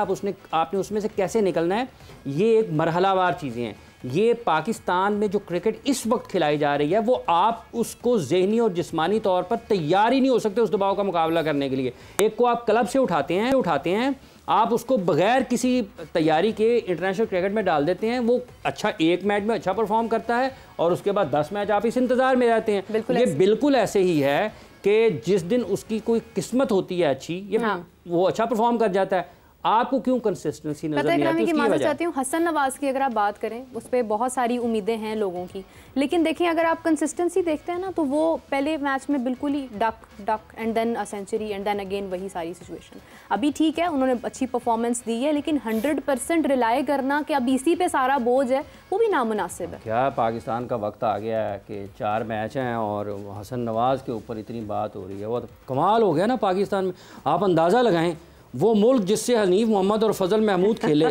C: आपने उसमें से कैसे निकलना है, ये एक मरहलावार चीज़ें हैं। ये पाकिस्तान में जो क्रिकेट इस वक्त खिलाई जा रही है वो आप उसको ज़हनी और जिस्मानी तौर पर तैयार ही नहीं हो सकते उस दबाव का मुकाबला करने के लिए। एक को आप क्लब से उठाते हैं आप उसको बगैर किसी तैयारी के इंटरनेशनल क्रिकेट में डाल देते हैं, वो अच्छा एक मैच में अच्छा परफॉर्म करता है और उसके बाद 10 मैच आप इस इंतज़ार में रहते हैं। ये बिल्कुल ऐसे ही है कि जिस दिन उसकी कोई किस्मत होती है अच्छी, ये वो अच्छा परफॉर्म कर जाता है, आपको क्यों कंसिस्टेंसी नजर नहीं आती?
B: की माजरत चाहती हूँ, हसन नवाज की अगर आप बात करें उस पर बहुत सारी उम्मीदें हैं लोगों की, लेकिन देखिए अगर आप कंसिस्टेंसी देखते हैं ना तो वो पहले मैच में बिल्कुल ही duck and then a century and then again वही सारी सिचुएशन। अभी ठीक है उन्होंने अच्छी परफॉर्मेंस दी है, लेकिन 100% रिलाय करना कि अब इसी पे सारा बोझ है वो भी नामुनासिब है।
C: क्या पाकिस्तान का वक्त आ गया है कि 4 मैच हैं और हसन नवाज के ऊपर इतनी बात हो रही है? वो तो कमाल हो गया ना पाकिस्तान में। आप अंदाज़ा लगाएं, वो मुल्क जिससे हनीफ मोहम्मद और फजल महमूद खेले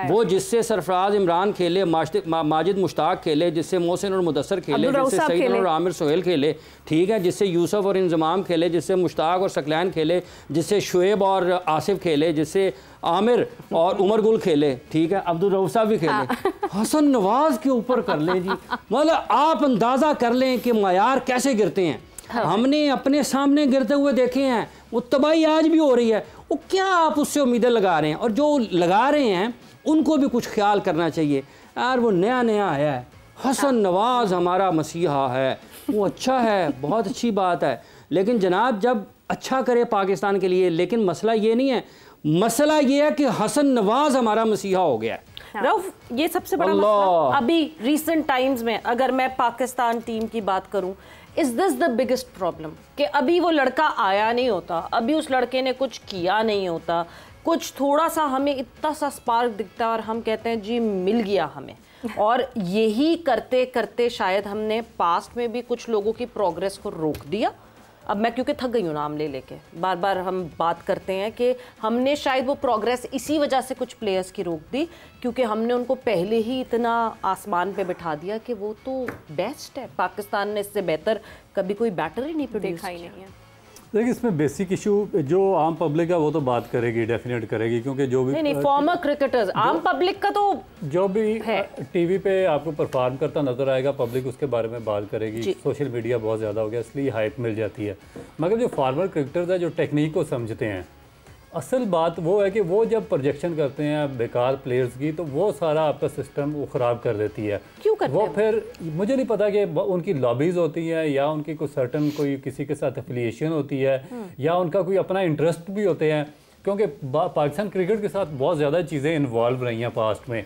C: वो जिससे सरफराज इमरान खेले, माजिद मुश्ताक खेले, जिससे मोहसिन और मुदस्सर खेले, जिससे सईद और आमिर सोहेल खेले, ठीक है, जिससे यूसुफ और इंजमाम खेले, जिससे मुश्ताक और सकलैन खेले, जिससे शुएब और आसिफ खेले, जिससे आमिर और उमर गुल खेले, ठीक है, अब्दुल रऊफ साहब भी खेले, हसन नवाज के ऊपर कर लें जी। मतलब आप अंदाज़ा कर लें कि मयार कैसे गिरते हैं। हमने अपने सामने गिरते हुए देखे हैं, वो तबाही आज भी हो रही है। वो क्या आप उससे उम्मीदें लगा रहे हैं? और जो लगा रहे हैं उनको भी कुछ ख्याल करना चाहिए यार। वो नया नया आया है, हसन नवाज हमारा मसीहा है, वो अच्छा है, बहुत अच्छी बात है, लेकिन जनाब जब अच्छा करे पाकिस्तान के लिए, लेकिन मसला ये नहीं है, मसला ये है कि हसन नवाज हमारा मसीहा हो गया है।
A: रऊफ, ये सबसे बड़ा मसला अभी रिसेंट टाइम्स में अगर मैं पाकिस्तान टीम की बात करूं, is this the biggest problem कि अभी वो लड़का आया नहीं होता, अभी उस लड़के ने कुछ किया नहीं होता, कुछ थोड़ा सा हमें इतना सा स्पार्क दिखता है और हम कहते हैं जी मिल गया हमें। और यही करते करते शायद हमने पास्ट में भी कुछ लोगों की प्रोग्रेस को रोक दिया। अब मैं क्योंकि थक गई हूँ नाम ले लेके, बार बार हम बात करते हैं कि हमने शायद वो प्रोग्रेस इसी वजह से कुछ प्लेयर्स की रोक दी, क्योंकि हमने उनको पहले ही इतना आसमान पे बिठा दिया कि वो तो बेस्ट है, पाकिस्तान ने इससे बेहतर कभी कोई बैटर ही नहीं प्रोड्यूस
B: देखा ही नहीं है।
D: देखिए इसमें बेसिक इशू जो आम पब्लिक है वो तो बात करेगी, डेफिनेट करेगी, क्योंकि जो भी
A: नहीं फॉर्मर क्रिकेटर्स, आम पब्लिक का तो
D: जो भी टीवी पे आपको परफॉर्म करता नजर आएगा, पब्लिक उसके बारे में बात करेगी। सोशल मीडिया बहुत ज़्यादा हो गया इसलिए हाइप मिल जाती है। मगर जो फार्मर क्रिकेटर्स है, जो टेक्निक को समझते हैं, असल बात वो है कि वो जब प्रोजेक्शन करते हैं बेकार प्लेयर्स की, तो वो सारा आपका सिस्टम वो ख़राब कर देती है।
A: क्यों करते
D: वो फिर मुझे नहीं पता कि उनकी लॉबीज़ होती है या उनकी कोई सर्टन कोई किसी के साथ एफिलिएशन होती है या उनका कोई अपना इंटरेस्ट भी होते हैं, क्योंकि पाकिस्तान क्रिकेट के साथ बहुत ज़्यादा चीज़ें इन्वॉल्व रही हैं पास्ट में।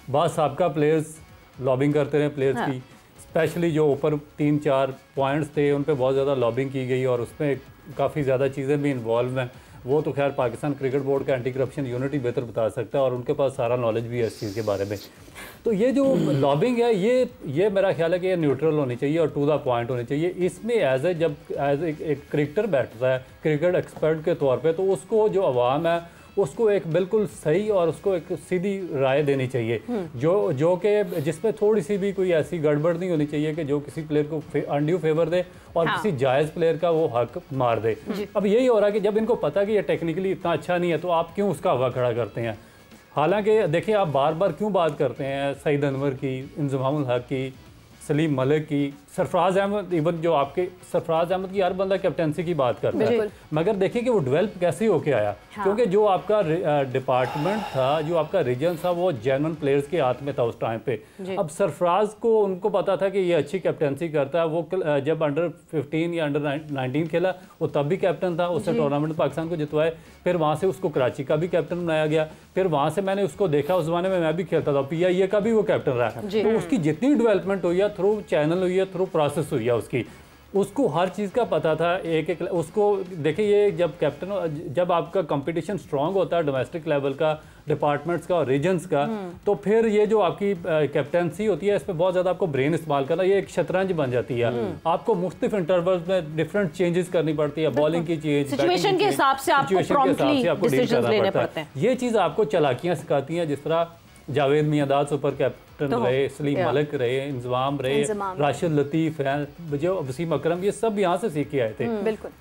D: बाद साबका प्लेयर्स लॉबिंग करते रहे प्लेयर्स की, स्पेशली जो ऊपर 3-4 पॉइंट्स थे उन पर बहुत ज़्यादा लॉबिंग की गई और उसमें काफ़ी ज़्यादा चीज़ें भी इन्वॉल्व हैं। वो तो खैर पाकिस्तान क्रिकेट बोर्ड का एंटी करप्शन यूनिट ही बेहतर बता सकता है और उनके पास सारा नॉलेज भी है इस चीज़ के बारे में। तो ये जो लॉबिंग है ये मेरा ख्याल है कि ये न्यूट्रल होनी चाहिए और टू द पॉइंट होनी चाहिए। इसमें जब एज एक क्रिकेटर बैठता है क्रिकेट एक्सपर्ट के तौर पे, तो उसको जो अवाम है उसको एक बिल्कुल सही और उसको एक सीधी राय देनी चाहिए, जो कि जिसमें थोड़ी सी भी कोई ऐसी गड़बड़ नहीं होनी चाहिए कि जो किसी प्लेयर को अनड्यू फेवर दे और किसी जायज़ प्लेयर का वो हक मार दे। अब यही हो रहा है कि जब इनको पता कि ये टेक्निकली इतना अच्छा नहीं है तो आप क्यों उसका हवा खड़ा करते हैं। हालांकि देखिए आप बार बार क्यों बात करते हैं सईद अनवर की, इंजमामुल हक की, सलीम मलिक की, सरफराज अहमद, इवन जो आपके सरफराज अहमद की हर बंदा कैप्टनसी की बात करता है, मगर देखिए कि वो डेवलप कैसे होके आया। क्योंकि जो आपका डिपार्टमेंट था, जो आपका रीजन था, वो जेन्युइन प्लेयर्स के हाथ में था उस टाइम पे। अब सरफराज को उनको पता था कि ये अच्छी कैप्टनसी करता है। वो जब अंडर 15 या अंडर 19 खेला वो तब भी कैप्टन था, उसने टूर्नामेंट पाकिस्तान को जितवाए। फिर वहाँ से उसको कराची का भी कैप्टन बनाया गया। फिर वहाँ से मैंने उसको देखा, उस जमाने में मैं भी खेलता था, PIA का भी वो कैप्टन रहा। तो उसकी जितनी डेवलपमेंट हुई है थ्रू चैनल हुई है, थ्रू प्रोसेस हुई है उसकी, उसको हर चीज़ का पता था। एक उसको देखिए, ये जब आपका कंपटीशन स्ट्रांग होता है डोमेस्टिक लेवल का, डिपार्टमेंट्स का और रीजन्स का, तो फिर ये जो आपकी कैप्टनसी होती है इसमें बहुत ज़्यादा आपको ब्रेन इस्तेमाल करना, ये एक शतरंज बन जाती है। आपको मुख्तलिफ इंटरवल्स में डिफरेंट चेंजेस करनी पड़ती है, बॉलिंग की चीज़,
A: सिचुएशन के हिसाब से आपको प्रॉम्प्टली डिसीजंस लेने पड़ते हैं।
D: ये चीज़ आपको चालाकियाँ सिखाती हैं, जिस तरह जावेद मियांदाद सुपर कैप्टन रहे, सलीम मलिक रहे, इंजमाम रहे, राशिद लतीफ़ हैं, जो वसीम अकरम, ये सब यहाँ से सीख के आए थे।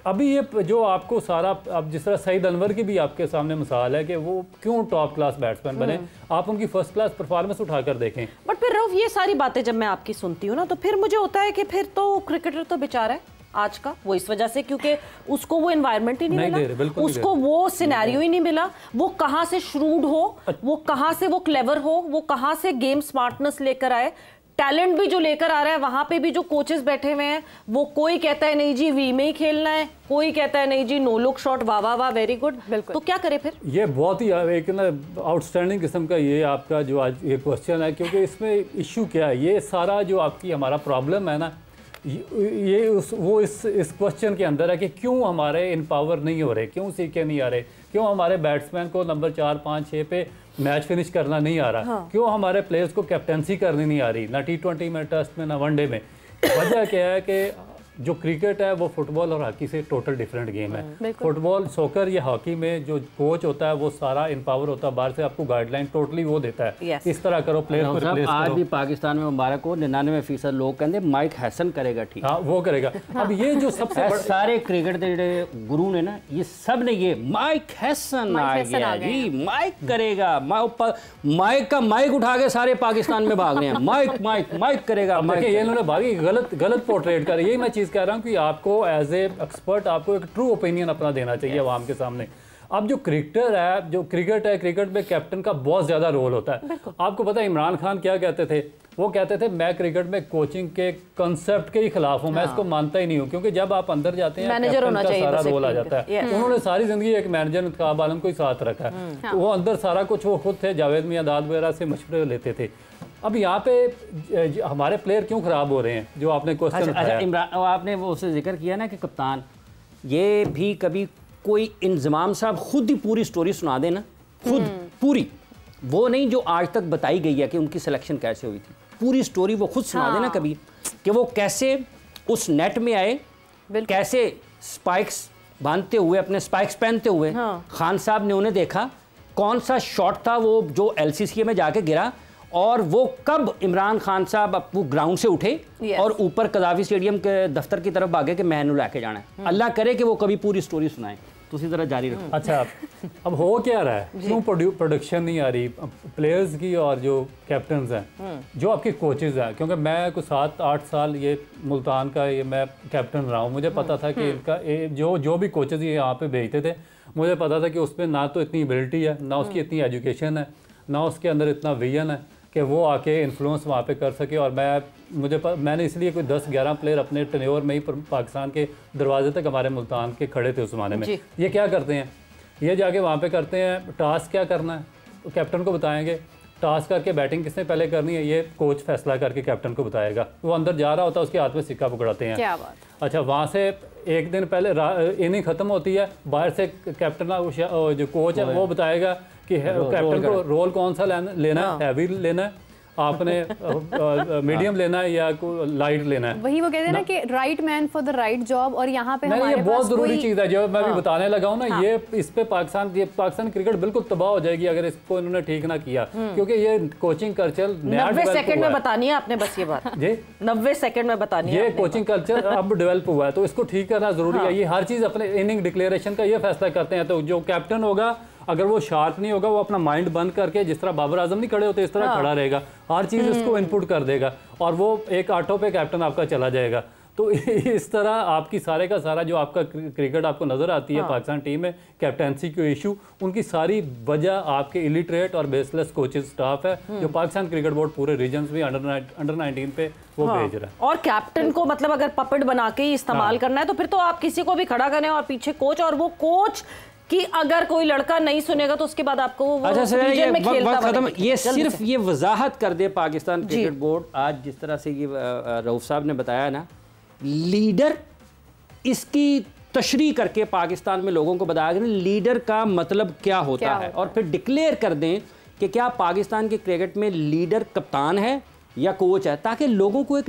D: अभी ये जो आपको सारा, अब जिस तरह सईद अनवर की भी आपके सामने मिसाल है कि वो क्यों टॉप क्लास बैट्समैन बने, आप उनकी फर्स्ट क्लास परफॉर्मेंस उठाकर देखें।
A: बट फिर रऊफ, ये सारी बातें जब मैं आपकी सुनती हूँ ना, तो फिर मुझे होता है कि फिर तो क्रिकेटर तो बेचारा है आज का, वो इस वजह से क्योंकि उसको वो एनवायरनमेंट ही नहीं मिला, उसको वो सिनेरियो ही नहीं मिला, वो कहाँ से श्रूड हो, वो कहाँ से वो क्लेवर हो, वो कहाँ से गेम स्मार्टनेस लेकर आए। टैलेंट भी जो लेकर आ रहा है, वहां पे भी जो कोचेस बैठे हुए हैं, वो कोई कहता है नहीं जी वी में ही खेलना है, कोई कहता है नहीं जी नो लुक शॉट, वाह वाह वाह वेरी गुड। तो क्या करे फिर? ये
D: बहुत ही एक ना आउटस्टैंडिंग किस्म का ये आपका जो आज ये क्वेश्चन है, क्योंकि इसमें इशू क्या है, ये सारा जो आपकी हमारा प्रॉब्लम है ना, ये इस क्वेश्चन के अंदर है कि क्यों हमारे इन पावर नहीं हो रहे, क्यों सीखे नहीं आ रहे, क्यों हमारे बैट्समैन को नंबर 4, 5, 6 पे मैच फिनिश करना नहीं आ रहा, क्यों हमारे प्लेयर्स को कैप्टनसी करनी नहीं आ रही, ना T20 में, टेस्ट में, ना वनडे में। वजह क्या है कि जो क्रिकेट है वो फुटबॉल और हॉकी से टोटल डिफरेंट गेम है। फुटबॉल, सॉकर या हॉकी में जो कोच होता है वो सारा इम्पावर होता है, बाहर से आपको गाइडलाइन टोटली वो देता है, इस तरह करो, प्लेयर को रिप्लेस करो।
C: आज भी पाकिस्तान में मुबारक हो 99% लोग कहते माइक हैसन करेगा ठीक,
D: हाँ वो करेगा। अब ये जो सबसे
C: सारे क्रिकेट के गुरु ने ना, ये सब ने ये माइक हैसन आ गया जी, माइक करेगा, माइक का माइक उठा के सारे पाकिस्तान में भाग रहे हैं, माइक माइक माइक करेगा।
D: ये इन्होंने भागी गलत पोर्ट्रेट कर, यही मैं चीज कह रहा हूँ कि आपको एज ए एक्सपर्ट आपको एक ट्रू ओपिनियन अपना देना चाहिए आवाम के सामने। अब जो क्रिकेटर है, जो क्रिकेट है, क्रिकेट में कैप्टन का बहुत ज्यादा रोल होता है। आपको पता है इमरान खान क्या कहते थे? वो कहते थे मैं क्रिकेट में कोचिंग के कंसेप्ट के ही खिलाफ हूँ, मैं इसको मानता ही नहीं हूँ, क्योंकि जब आप अंदर जाते हैं कैप्टन का सारा रोल आ जाता है। उन्होंने सारी जिंदगी एक मैनेजर इंतखाब आलम को ही साथ रखा है, वो अंदर सारा कुछ वो खुद थे, जावेद मियां दाद वगैरह से मशवरे लेते थे। अब यहाँ पे हमारे प्लेयर क्यों खराब हो रहे हैं, जो आपने क्वेश्चन
C: अच्छा इमरान, आपने वो उससे जिक्र किया ना कि कप्तान, ये भी कभी कोई इंजमाम साहब खुद ही पूरी स्टोरी सुना देना, खुद पूरी, वो नहीं जो आज तक बताई गई है कि उनकी सिलेक्शन कैसे हुई थी, पूरी स्टोरी वो खुद सुना देना कभी, कि वो कैसे उस नेट में आए, कैसे स्पाइक्स बांधते हुए, अपने स्पाइक्स पहनते हुए, खान साहब ने उन्हें देखा, कौन सा शॉट था वो जो LCCA में जाके गिरा, और वो कब इमरान खान साहब वो ग्राउंड से उठे और ऊपर कदाफी स्टेडियम के दफ्तर की तरफ भागे कि मैनू लेके जाना है। अल्लाह करे कि वो कभी पूरी स्टोरी सुनाए। तो उसी तरह जारी रखो।
D: अच्छा, अब हो क्या रहा है, क्यों प्रोडक्शन नहीं आ रही प्लेयर्स की और जो कैप्टन्स हैं, जो आपके कोचेज हैं? क्योंकि मैं कुछ 7-8 साल ये मुल्तान का ये मैं कैप्टन रहा हूँ, मुझे पता था कि इनका जो भी कोचेज ये यहाँ पे भेजते थे, मुझे पता था कि उसमें ना तो इतनी एबिलिटी है, ना उसकी इतनी एजुकेशन है, ना उसके अंदर इतना विजन है कि वो आके इन्फ्लुएंस वहाँ पे कर सके। और मैंने इसलिए कोई 10-11 प्लेयर अपने टेन्योर में ही पाकिस्तान के दरवाजे तक हमारे मुल्तान के खड़े थे उस ज़माने में। ये क्या करते हैं, ये जाके वहाँ पे करते हैं, टास्क क्या करना है तो कैप्टन को बताएंगे, टास्क करके बैटिंग किसने पहले करनी है ये कोच फैसला करके कैप्टन को बताएगा। वो अंदर जा रहा होता है, उसके हाथ में सिक्का पकड़ाते हैं।
B: क्या बात।
D: अच्छा, वहाँ से एक दिन पहले इनिंग ख़त्म होती है, बाहर से कैप्टन जो कोच है वो बताएगा कि कैप्टन को रोल कौन सा लेना है, हैवी लेना है, आपने मीडियम लेना है या लाइट लेना है।
B: वही वो कहते हैं ना कि right man for the right job. और यहाँ पे
D: हमारे ये बहुत जरूरी चीज़ है जो मैं भी बताने लगा हूँ ना। ये इस पे पाकिस्तान क्रिकेट बिल्कुल तबाह हो जाएगी अगर इसको इन्होंने ठीक ना किया, क्योंकि ये कोचिंग कल्चर
A: 90 सेकंड में बतानी है आपने बस ये बात जी, 90 सेकंड में बतानी है।
D: ये कोचिंग कल्चर अब डेवलप हुआ है तो इसको ठीक करना जरूरी है। ये हर चीज़ अपने इनिंग डिक्लेरेशन का ये फैसला करते हैं, तो जो कैप्टन होगा अगर वो शार्प नहीं होगा, वो अपना माइंड बंद करके जिस तरह बाबर आजम नहीं खड़े होते इस तरह खड़ा रहेगा, हर चीज़ उसको इनपुट कर देगा और वो एक आटो पे कैप्टन आपका चला जाएगा। तो इस तरह आपकी सारे का सारा जो आपका क्रिकेट आपको नज़र आती है पाकिस्तान टीम में, कैप्टनसी के इशू, उनकी सारी वजह आपके इलिटरेट और बेसलेस कोचेज स्टाफ है जो पाकिस्तान क्रिकेट बोर्ड पूरे रीजन में अंडर 19 पे वो भेज रहा है।
A: और कैप्टन को मतलब अगर पपेट बना के ही इस्तेमाल करना है तो फिर तो आप किसी को भी खड़ा करें और पीछे कोच, और वो कोच कि अगर कोई लड़का नहीं सुनेगा तो उसके बाद आपको वो
C: अच्छा सर ये वक्त खत्म। ये सिर्फ ये वजाहत कर दे पाकिस्तान क्रिकेट बोर्ड, आज जिस तरह से ये रऊफ साहब ने बताया ना, लीडर इसकी तशरीह करके पाकिस्तान में लोगों को बताया कि लीडर का मतलब क्या होता है और फिर डिक्लेयर कर दें कि क्या पाकिस्तान के क्रिकेट में लीडर कप्तान है या कोच है, ताकि लोगों को एक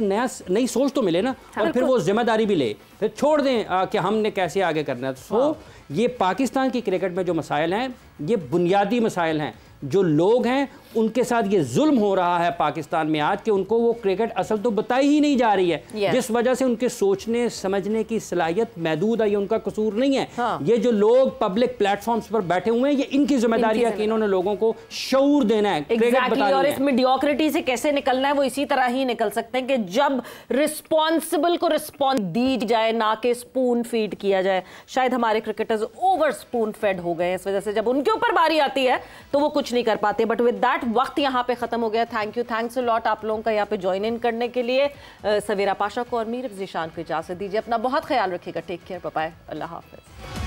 C: नई सोच तो मिले ना, और फिर वो जिम्मेदारी भी ले, फिर छोड़ दें कि हमने कैसे आगे करना है। सो ये पाकिस्तान की क्रिकेट में जो मसाइल हैं ये बुनियादी मसाइल हैं, जो लोग हैं उनके साथ ये जुल्म हो रहा है पाकिस्तान में आज कि उनको वो क्रिकेट असल तो बताई ही नहीं जा रही है, जिस वजह से उनके सोचने समझने की सलाहियत महदूद है। ये उनका कसूर नहीं है, ये जो लोग पब्लिक प्लेटफॉर्म्स पर बैठे हुए हैं ये इनकी जिम्मेदारी है कि इन्होंने लोगों को शऊर देना है, क्रिकेट बतानी है।
A: और इस मीडियोक्रिटी से कैसे निकलना है वो इसी तरह ही निकल सकते हैं कि जब रिस्पॉन्सिबल को रिस्पॉन्स दी जाए, ना कि स्पून फीड किया जाए। शायद हमारे क्रिकेटर्स ओवर स्पून फेड हो गए, इस वजह से जब उनके ऊपर बारी आती है तो वो कुछ नहीं कर पाते। बट विद दैट दैट वक्त यहाँ पे ख़त्म हो गया। थैंक्स अ लॉट आप लोगों का यहाँ पे ज्वाइन इन करने के लिए। सवेरा पाशा को और मीर ज़ीशान को इजाज़त दीजिए। अपना बहुत ख्याल रखिएगा। टेक केयर, बाय बाय, अल्लाह हाफ़िज़।